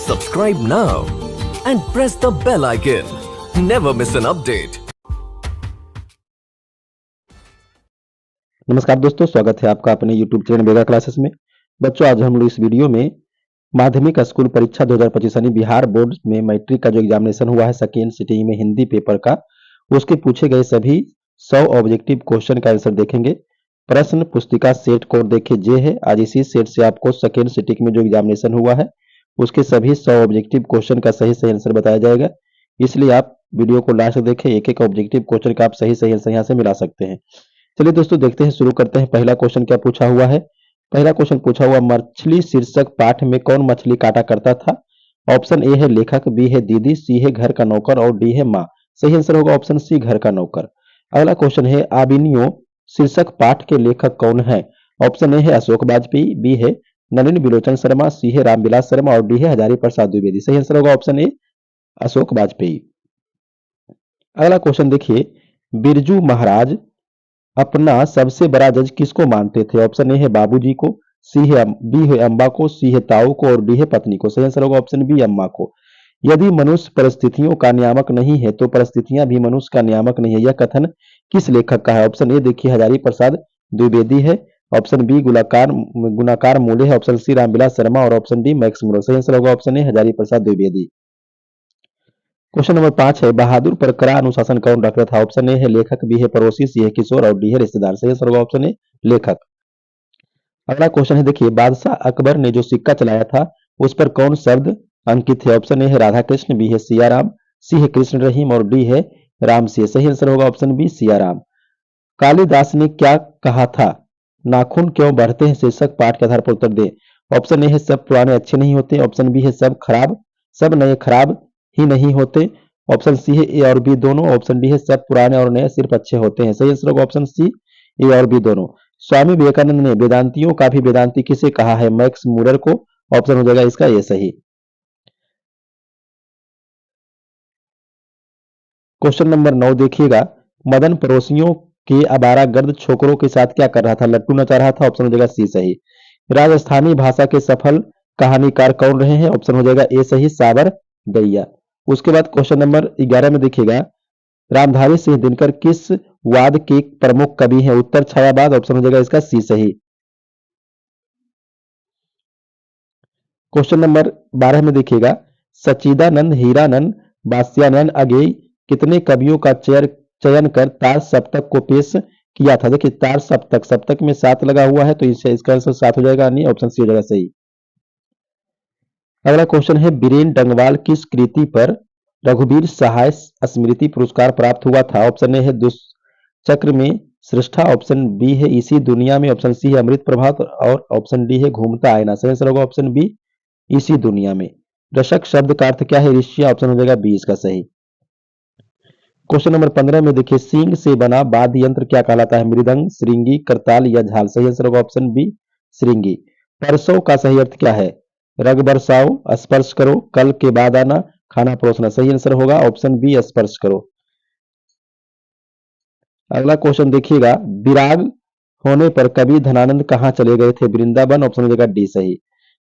Subscribe now and press the bell icon. Never miss an update. नमस्कार दोस्तों, स्वागत है आपका अपने YouTube चैनल मेगा क्लासेस में। बच्चों, आज हम लोग इस वीडियो में माध्यमिक स्कूल परीक्षा 2025 यानी बिहार बोर्ड में मैट्रिक का जो एग्जामिनेशन हुआ है सेकेंड सिटिंग में हिंदी पेपर का, उसके पूछे गए सभी 100 ऑब्जेक्टिव क्वेश्चन का आंसर देखेंगे। प्रश्न पुस्तिका सेट कोड देखिए जे है। आज इसी सेट से आपको सेकेंड सिटिंग में जो एग्जामिनेशन हुआ है उसके सभी 100 ऑब्जेक्टिव क्वेश्चन का सही सही आंसर बताया जाएगा, इसलिए आप वीडियो को लास्ट तक देखें। एक एक ऑब्जेक्टिव क्वेश्चन का आप सही सही आंसर यहाँ से मिला सकते हैं। चलिए दोस्तों, देखते हैं, शुरू करते हैं। पहला क्वेश्चन क्या पूछा हुआ है। पहला क्वेश्चन पूछा हुआ, मछली शीर्षक पाठ में कौन मछली काटा करता था। ऑप्शन ए है लेखक, बी है दीदी, सी है घर का नौकर और डी है माँ। सही आंसर होगा ऑप्शन सी, घर का नौकर। अगला क्वेश्चन है, आबिनियो शीर्षक पाठ के लेखक कौन है। ऑप्शन ए है अशोक वाजपेयी, बी है नलिन बिलोचन शर्मा, सी है रामविलास शर्मा और डी है हजारी प्रसाद द्विवेदी। सही आंसर होगा ऑप्शन ए, अशोक वाजपेयी। अगला क्वेश्चन देखिए, बिरजू महाराज अपना सबसे बड़ा जज किसको मानते थे। ऑप्शन ए है बाबूजी को, बी है अम्बा को, सी है ताऊ को और डी है पत्नी को। सही आंसर होगा ऑप्शन बी, अम्मा को। यदि मनुष्य परिस्थितियों का नियामक नहीं है तो परिस्थितियां भी मनुष्य का नियामक नहीं है, यह कथन किस लेखक का है। ऑप्शन ए देखिए हजारी प्रसाद द्विवेदी है, ऑप्शन बी गुणाकार मूल्य है, ऑप्शन सी रामविलास शर्मा और ऑप्शन डी मैक्स मुलर। सही आंसर होगा option A, Hazari Prasad Dwivedi. Question number 5 है, बहादुर पर कड़ा अनुशासन कौन रखता था। ऑप्शन ए है लेखक, बी है पड़ोसी, सी है किशोर और डी है रिश्तेदार। सही आंसर होगा ऑप्शन ए, लेखक। अगला क्वेश्चन है, देखिए, बादशाह अकबर ने जो सिक्का चलाया था उस पर कौन शब्द अंकित है। ऑप्शन ए है राधा कृष्ण, बी है सिया राम, सी है कृष्ण रहीम और डी है राम सिंह। सही आंसर होगा ऑप्शन बी, सिया राम। कालिदास ने क्या कहा था, नाखून क्यों बढ़ते हैं शीर्षक पाठ के आधार पर उत्तर दे। ऑप्शन ए है सब पुराने अच्छे नहीं होते, ऑप्शन बी है सब नए खराब ही नहीं होते, ऑप्शन सी है ए और बी दोनों, ऑप्शन डी है सब पुराने और नए सिर्फ अच्छे होते हैं। सही आंसर होगा ऑप्शन सी, ए और बी दोनों। स्वामी विवेकानंद ने वेदांतियों का भी वेदांती किसे कहा है। मैक्स मुलर को। ऑप्शन हो जाएगा इसका ये सही। क्वेश्चन नंबर 9 देखिएगा, मदन पड़ोसियों के आवारागर्द छोकरों के साथ क्या कर रहा था, लट्टू नचा रहा था। ऑप्शन हो जाएगा सी सही। राजस्थानी भाषा के सफल कहानीकार कौन रहे हैं। ऑप्शन हो जाएगा ए सही, साबर दैया। उसके बाद क्वेश्चन नंबर 11 में देखिएगा, रामधारी सिंह दिनकर किस वाद के प्रमुख कवि हैं। उत्तर छायावाद। ऑप्शन हो जाएगा इसका सी सही। क्वेश्चन नंबर 12 में देखिएगा, सच्चिदानंद हीरानंद बास्यानंद अगेई कितने कवियों का चयन कर तार सप्तक को पेश किया था। देखिए तार सप्तक में 7 लगा हुआ है तो इसका आंसर 7 हो जाएगा, नहीं ऑप्शन सी हो जाएगा सही। अगला क्वेश्चन है, बीरेन डंगवाल किस कृति पर रघुवीर सहाय स्मृति पुरस्कार प्राप्त हुआ था। ऑप्शन ए है दुष्चक्र में श्रेष्ठा, ऑप्शन बी है इसी दुनिया में, ऑप्शन सी है अमृत प्रभात और ऑप्शन डी है घूमता आईना। सही आंसर होगा ऑप्शन बी, इसी दुनिया में। दशक शब्द का अर्थ क्या है, ऋषि। ऑप्शन हो जाएगा बी इसका सही। क्वेश्चन नंबर 15 में देखिए, सींग से बना वाद्य यंत्र क्या कहलाता है, मृदंग, श्रृंगी, करताल या झाल। सही आंसर होगा ऑप्शन बी, श्रृंगी। परसों का सही अर्थ क्या है, रग बरसाओ, स्पर्श करो, कल के बाद आना, खाना परोसना। सही आंसर होगा ऑप्शन बी, स्पर्श करो। अगला क्वेश्चन देखिएगा, विराग होने पर कवि धनानंद कहाँ चले गए थे, वृंदावन। ऑप्शन हो जाएगा डी सही।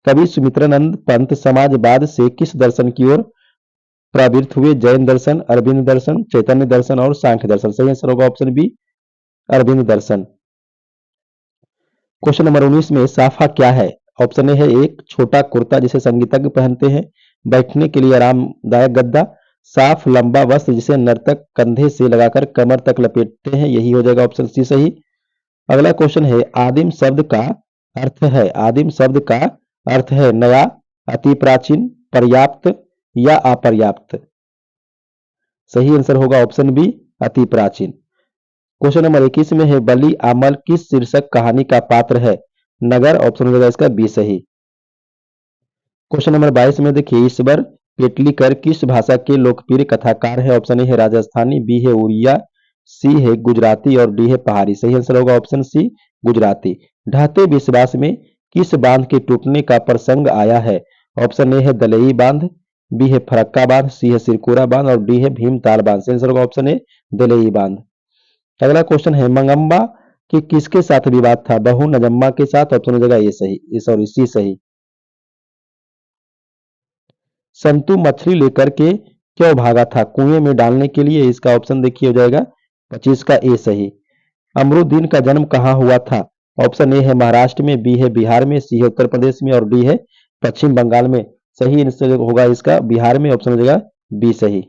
कवि सुमित्रानंद पंत समाजवाद से किस दर्शन की ओर प्रवृत्त हुए, जैन दर्शन, अरविंद दर्शन, चैतन्य दर्शन और सांख्य दर्शन। सही आंसर होगा ऑप्शन बी, अरविंद दर्शन। क्वेश्चन नंबर 19 में साफा क्या है। ऑप्शन ए है एक छोटा कुर्ता जिसे संगीतज्ञ पहनते हैं, बैठने के लिए आरामदायक गद्दा, साफ लंबा वस्त्र जिसे नर्तक कंधे से लगाकर कमर तक लपेटते हैं, यही हो जाएगा ऑप्शन सी सही। अगला क्वेश्चन है, आदिम शब्द का अर्थ है नया, अति प्राचीन, पर्याप्त या अपर्याप्त। सही आंसर होगा ऑप्शन बी, अति प्राचीन। क्वेश्चन नंबर 21 में है, बली आमल किस शीर्षक कहानी का पात्र है, नगर। ऑप्शन हो जाएगा इसका बी सही। क्वेश्चन नंबर 22 में देखिए, ईश्वर पेटलीकर किस भाषा के लोकप्रिय कथाकार है। ऑप्शन ए है राजस्थानी, बी है उड़िया, सी है गुजराती और डी है पहाड़ी। सही आंसर होगा ऑप्शन सी, गुजराती। ढहते विश्वास में किस बांध के टूटने का प्रसंग आया है। ऑप्शन ए है दलई बांध, बी है फरक्का बांध, सी है सिरकुरा बांध और डी है भीमताल बांध। सही आंसर होगा ऑप्शन ए, दलई बांध। अगला क्वेश्चन है, मंगम्बा कि किसके साथ विवाद था, बहु नजम्मा के साथ। ऑप्शन हो जाएगा ये सही, इस और इसी सही। संतु मछली लेकर के क्यों भागा था? कुएं में डालने के लिए। इसका ऑप्शन देखिए हो जाएगा 25 का ए सही। अमरुद्दीन का जन्म कहाँ हुआ था? ऑप्शन ए है महाराष्ट्र में, बी है बिहार में, सी है उत्तर प्रदेश में और डी है पश्चिम बंगाल में। सही आंसर होगा इसका बिहार में, ऑप्शन हो जाएगा बी सही।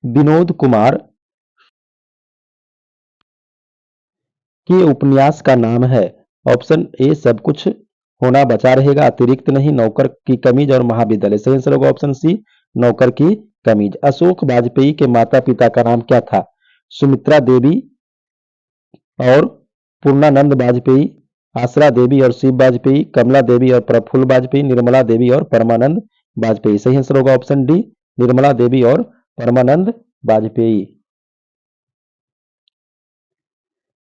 विनोद कुमार के उपन्यास का नाम है? ऑप्शन ए सब कुछ होना बचा रहेगा, अतिरिक्त नहीं, नौकर की कमीज और महाविद्यालय। सही आंसर होगा ऑप्शन सी नौकर की कमीज। अशोक वाजपेयी के माता पिता का नाम क्या था? सुमित्रा देवी और पूर्णानंद वाजपेयी, आसरा देवी और शिव वाजपेयी, कमला देवी और प्रफुल्ल वाजपेयी, निर्मला देवी और परमानंद वाजपेयी। सही आंसर होगा ऑप्शन डी निर्मला देवी और परमानंद वाजपेयी।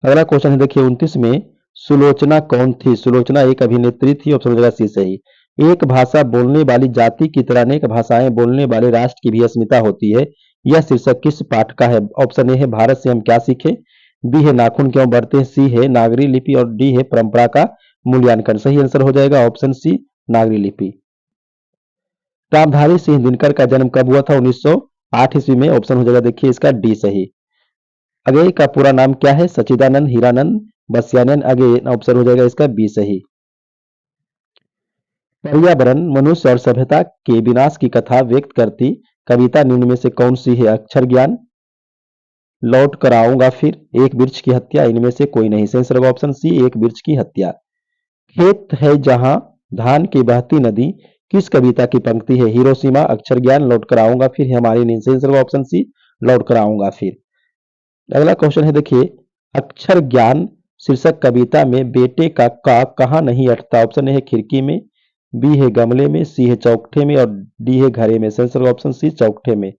अगला क्वेश्चन है देखिए 29 में, सुलोचना कौन थी? सुलोचना एक अभिनेत्री थी, ऑप्शन हो जाएगा सी सही। एक भाषा बोलने वाली जाति की तरह अनेक भाषाएं बोलने वाले राष्ट्र की भी अस्मिता होती है, यह शीर्षक किस पाठ का है? ऑप्शन ए है भारत से हम क्या सीखें, बी है नाखून क्यों बढ़ते हैं, सी है नागरी लिपि और डी है परंपरा का मूल्यांकन। सही आंसर हो जाएगा ऑप्शन सी नागरी लिपि। रामधारी सिंह दिनकर का जन्म कब हुआ था? 1908 ईस्वी में, ऑप्शन हो जाएगा देखिए इसका डी सही। अगेय का पूरा नाम क्या है? सच्चिदानंद हीरानंद बस्यानंद अगेय, ऑप्शन हो जाएगा इसका बी सही। पर्यावरण मनुष्य और सभ्यता के विनाश की कथा व्यक्त करती कविता निम्न में से कौन सी है? अक्षर ज्ञान, लौट कर आऊंगा फिर, एक वृक्ष की हत्या, इनमें से कोई नहीं। सही आंसर होगा ऑप्शन सी एक वृक्ष की हत्या। खेत है जहां धान की बहती नदी किस कविता की पंक्ति है? हिरोशिमा, अक्षर ज्ञान, लौट कर आऊंगा फिर, हमारी नींद। सही आंसर होगा ऑप्शन सी लौट कर आऊंगा फिर। अगला क्वेश्चन है देखिए, अक्षर ज्ञान शीर्षक कविता में बेटे का कहाँ नहीं अटता? ऑप्शन ए है खिड़की में, बी है गमले में, सी है चौकठे में और डी है घरे में। सही आंसर ऑप्शन सी चौकठे में।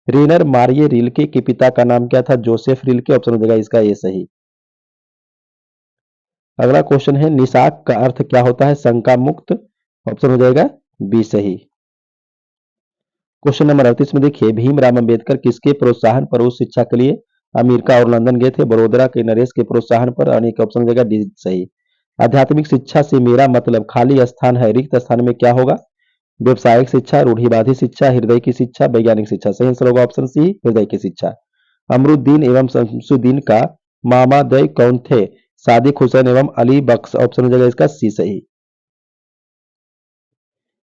रेनर मारिये रिल्के के पिता का नाम क्या था? जोसेफ रिल्के, ऑप्शन हो जाएगा इसका ए सही। अगला क्वेश्चन है, निशाक का अर्थ क्या होता है? शंका मुक्त, ऑप्शन हो जाएगा बी सही। क्वेश्चन नंबर 38 में देखिए, भीमराव अंबेडकर किसके प्रोत्साहन पर उच्च शिक्षा के लिए अमेरिका और लंदन गए थे? बड़ोदरा के नरेश के प्रोत्साहन पर, अनेक ऑप्शन हो जाएगा डी सही। आध्यात्मिक शिक्षा से मेरा मतलब खाली स्थान है, रिक्त स्थान में क्या होगा? व्यवसायिक शिक्षा, रूढ़िवादी शिक्षा, हृदय की शिक्षा, वैज्ञानिक शिक्षा। सही आंसर होगा ऑप्शन सी हृदय की शिक्षा। अमरुद्दीन एवं शमसुद्दीन का मामाद्वय कौन थे? सादिक हुसैन एवं अली बख्श, ऑप्शन हो जाएगा इसका सी सही।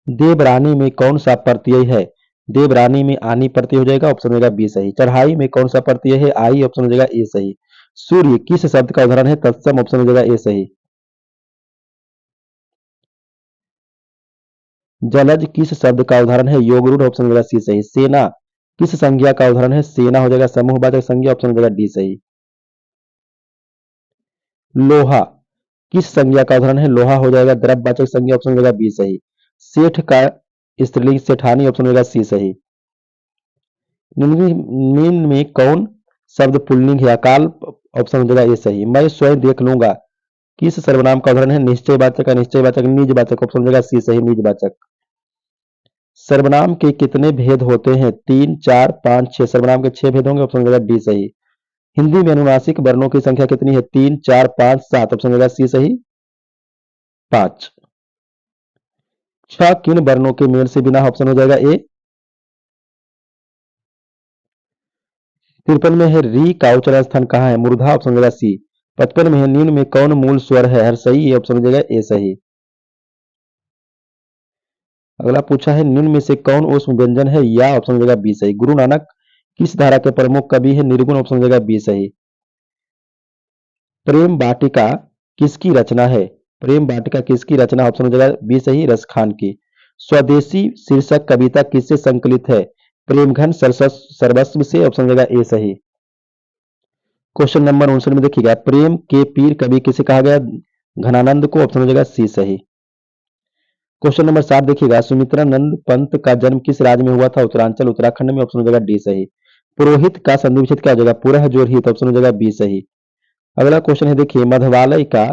देवरानी में कौन सा प्रत्यय है? देवरानी में आनी प्रत्यय हो जाएगा, ऑप्शन हो जाएगा बी सही। चढ़ाई में कौन सा प्रत्यय है? आई, ऑप्शन हो जाएगा ए सही। सूर्य किस शब्द का उदाहरण है? तत्सम, ऑप्शन हो जाएगा ए सही। जलज किस शब्द का उदाहरण है? योगरूढ़, ऑप्शन हो जाएगा सी सही। सेना किस संज्ञा का उदाहरण है? सेना हो जाएगा समूहवाचक संज्ञा, ऑप्शन हो जाएगा डी सही। लोहा किस संज्ञा का उदाहरण है? लोहा हो जाएगा द्रव्यवाचक संज्ञा, ऑप्शन हो जाएगा बी सही। सेठ का स्त्रीलिंग सेठानी, ऑप्शन हो जाएगा सी सही। निम्न में कौन शब्द पुल्लिंग है? अकाल, ऑप्शन हो जाएगा ए सही। मैं स्वयं देख लूंगा किस सर्वनाम का उदाहरण है? निश्चयवाचक, अनिश्चयवाचक, निजवाचक, ऑप्शन हो जाएगा सी सही निजवाचक। सर्वनाम के कितने भेद होते हैं? 3, 4, 5, 6। सर्वनाम के 6 भेद होंगे, ऑप्शन हो जाएगा डी सही। हिंदी में अनुनासिक वर्णों की संख्या कितनी है? 3, 4, 5, 7, ऑप्शन हो जाएगा सी सही 5। छह किन वर्णों के मेल से बिना? ऑप्शन हो जाएगा ए। 53 में है री का उच्चारण स्थान कहाँ है? मूर्धा, ऑप्शन हो जाएगा सी। 55 में है निम्न में कौन मूल स्वर है? हर सही, ये ऑप्शन हो जाएगा ए सही। अगला पूछा है, निम्न में से कौन ऊष्म व्यंजन है? या, ऑप्शन हो जाएगा बी सही। गुरु नानक किस धारा के प्रमुख कवि है? निर्गुण, ऑप्शन हो जाएगा बी सही। प्रेम वाटिका किसकी रचना है? प्रेम वाटिका किसकी रचना? ऑप्शन हो जाएगा बी सही रसखान की। स्वदेशी शीर्षक कविता किससे संकलित है? प्रेमघन सर्वस्व से, ऑप्शन हो जाएगा ए सही। क्वेश्चन नंबर 59 में देखिएगा, प्रेम के पीर कवि किसे कहा गया? घनानंद को, ऑप्शन हो जाएगा सी सही। क्वेश्चन नंबर 7 देखिएगा, सुमित्रानंद पंत का जन्म किस राज्य में हुआ था? उत्तरांचल, उत्तराखंड में, ऑप्शन हो जाएगा डी सही। पुरोहित का संधि विच्छेद क्या हो जाएगा? पुरह जोर हित, ऑप्शन हो जाएगा बी सही। अगला क्वेश्चन है देखिए, मधवालय का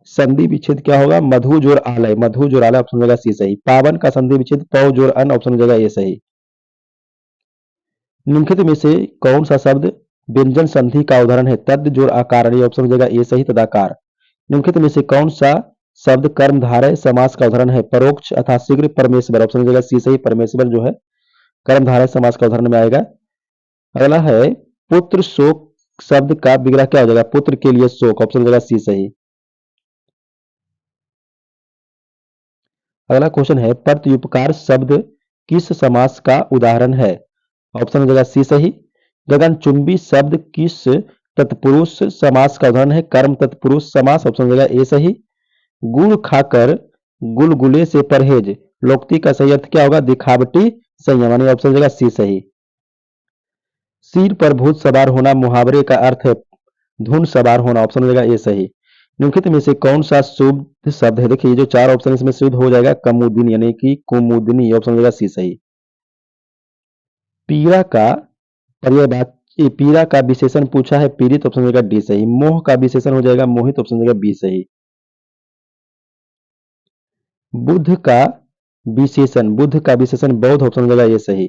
संधि विच्छेद क्या होगा? मधु जोर आलय, मधु जोर आलय, ऑप्शन हो जाएगा सी सही। पावन का संधि विच्छेद पौ जोर अन, ऑप्शन हो जाएगा ए सही। निम्नलिखित में से कौन सा शब्द व्यंजन संधि का उदाहरण है? तद जोर आकार, ऑप्शन हो जाएगा ए सही तदाकार। निम्नलिखित में से कौन सा शब्द कर्मधारय समास का उदाहरण है परोक्ष अथा शीघ्र परमेश्वर। ऑप्शन हो जाएगा सी सही। परमेश्वर जो है कर्मधारय समास का उदाहरण में आएगा। अगला है पुत्र शोक शब्द का विग्रह क्या हो जाएगा? पुत्र के लिए शोक। ऑप्शन हो जाएगा सी सही। अगला क्वेश्चन है प्रत्युपकार शब्द किस समास का उदाहरण है? ऑप्शन हो जाएगा सी सही। गगनचुंबी शब्द किस तत्पुरुष समास का उदाहरण है? कर्म तत्पुरुष समास। ऑप्शन हो जाएगा ए सही। गुड़ खाकर गुलगुले से परहेज लोकोक्ति का सही अर्थ क्या होगा? दिखावटी संयम। यानी ऑप्शन हो जाएगा सी सही। सिर पर भूत सवार होना मुहावरे का अर्थ है धुन सवार होना। ऑप्शन हो जाएगा ए सही। निम्नलिखित में से कौन सा शुद्ध शब्द है? देखिए ये जो चार ऑप्शन इसमें शुद्ध हो जाएगा कमुदिनी यानी कि कुमुदिनी। ऑप्शन हो जाएगा सी सही। पीड़ा का पर्यायवाची पीड़ा का विशेषण पूछा है पीड़ित। ऑप्शन हो जाएगा डी सही। मोह का विशेषण हो जाएगा मोहित। ऑप्शन हो जाएगा बी सही। बुद्ध का विशेषण बौद्ध। ऑप्शन हो जाएगा ये सही।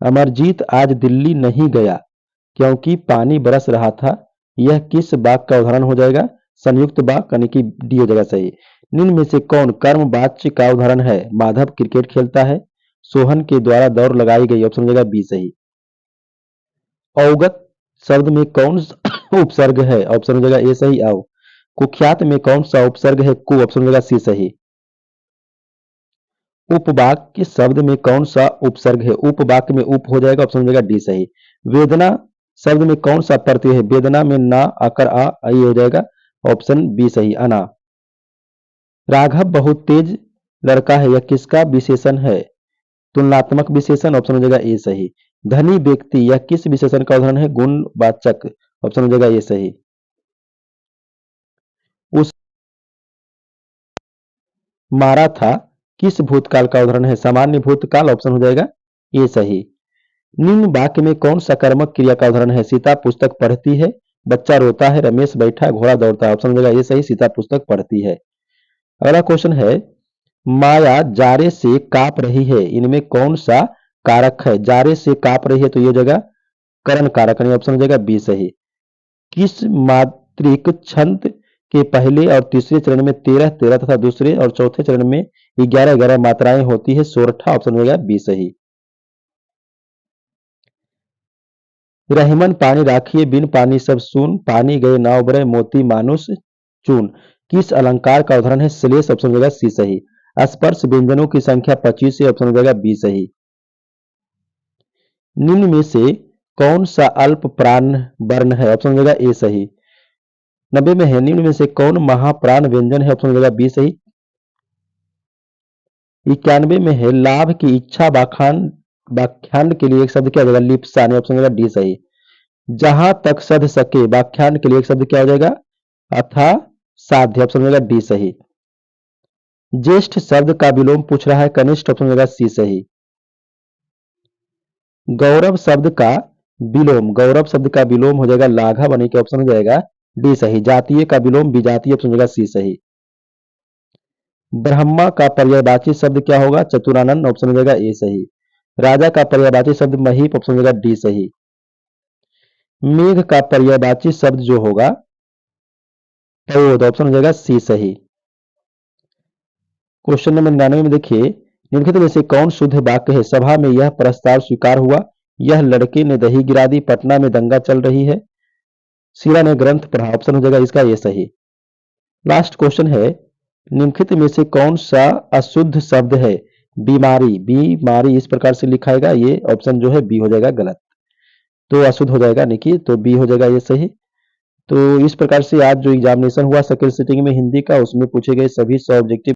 अमरजीत आज दिल्ली नहीं गया क्योंकि पानी बरस रहा था। यह किस वाक्य का उदाहरण हो जाएगा? संयुक्त वाक्य यानी कि डी हो जाएगा सही। निम्न में से कौन कर्मवाच्य का उदाहरण है? माधव क्रिकेट खेलता है। सोहन के द्वारा दौड़ लगाई गई। ऑप्शन हो जाएगा बी सही। अवगत शब्द में कौन सा उपसर्ग है? ऑप्शन हो जाएगा ए सही अव। कुख्यात में कौन सा उपसर्ग है? कु। ऑप्शन हो जाएगा सी सही। उपवाक्य शब्द में कौन सा उपसर्ग है? उपवाक्य में उप हो जाएगा। ऑप्शन हो जाएगा डी सही। वेदना शब्द में कौन सा प्रत्यय है? वेदना में ना आकर आ आई हो जाएगा। ऑप्शन बी सही अना। राघव बहुत तेज लड़का है यह किसका विशेषण है? तुलनात्मक विशेषण। ऑप्शन हो जाएगा ए सही। धनी व्यक्ति यह किस विशेषण का उदाहरण है? गुणवाचक। ऑप्शन हो जाएगा ए सही। उस मारा था किस भूतकाल का उदाहरण है? सामान्य भूतकाल। ऑप्शन हो जाएगा ए सही। निम्न वाक्य में कौन सकारात्मक क्रिया का उदाहरण है? सीता पुस्तक पढ़ती है। बच्चा रोता है। रमेश बैठा है। घोड़ा दौड़ता है। ऑप्शन हो जाएगा ये सही। सीता पुस्तक पढ़ती है। अगला क्वेश्चन है माया जारे से कांप रही है इनमें कौन सा कारक है? जारे से कांप रही है तो ये जगह करण कारक यानी ऑप्शन हो जाएगा बी सही। किस मात्रिक छंद के पहले और तीसरे चरण में 13-13 तथा दूसरे और चौथे चरण में 11-11 मात्राएं होती है? सोरठा। ऑप्शन हो जाएगा बी सही। रहमन पानी राखिए बिन पानी सब सून पानी गए नाव बरे मोती मानुष चून किस अलंकार का उदाहरण है? श्लेष। ऑप्शन हो जाएगा सी सही। स्पर्श व्यंजनों की संख्या 25 है। ऑप्शन हो जाएगा बी सही। निम्न में से कौन सा अल्प प्राण वर्ण है? ऑप्शन हो जाएगा ए सही। 90 में है निम्न में से कौन महाप्राण व्यंजन है? ऑप्शन हो जाएगा बी सही। 91 में है लाभ की इच्छा वाक्यांड के लिए एक शब्द क्या हो जाएगा? लिप्सा। ऑप्शन हो जाएगा डी सही। जहां तक सध सके वाक्यांड के लिए एक शब्द क्या हो जाएगा? अथा साध्य। ऑप्शन हो जाएगा डी सही। ज्येष्ठ शब्द का विलोम पूछ रहा है कनिष्ठ। ऑप्शन हो जाएगा सी सही। गौरव शब्द का विलोम हो जाएगा लाघव यानी कि ऑप्शन हो जाएगा डी सही। जातीय का विलोम विजातीय। ऑप्शन हो जाएगा सी सही। ब्रह्मा का पर्यायवाची शब्द क्या होगा? चतुरानंद। ऑप्शन हो जाएगा ए सही। राजा का पर्यायवाची शब्द महीप। ऑप्शन हो जाएगा डी सही। मेघ का पर्यायवाची शब्द जो होगा पयोद। ऑप्शन हो जाएगा सी सही। क्वेश्चन नंबर 99 में देखिए निम्नलिखित में से कौन शुद्ध वाक्य है? सभा में यह प्रस्ताव स्वीकार हुआ। यह लड़के ने दही गिरा दी। पटना में दंगा चल रही है। शीला ने ग्रंथ पढ़ा। ऑप्शन हो जाएगा इसका ये सही। लास्ट क्वेश्चन है निम्नलिखित में से कौन सा अशुद्ध शब्द है? बीमारी इस प्रकार से लिखाएगा ये ऑप्शन जो है बी हो जाएगा गलत। तो अशुद्ध हो जाएगा निकी तो बी हो जाएगा ये सही। तो इस प्रकार से आज जो एग्जामिनेशन हुआ सेकंड सिटिंग में हिंदी का उसमें पूछे गए सभी 100 ऑब्जेक्टिव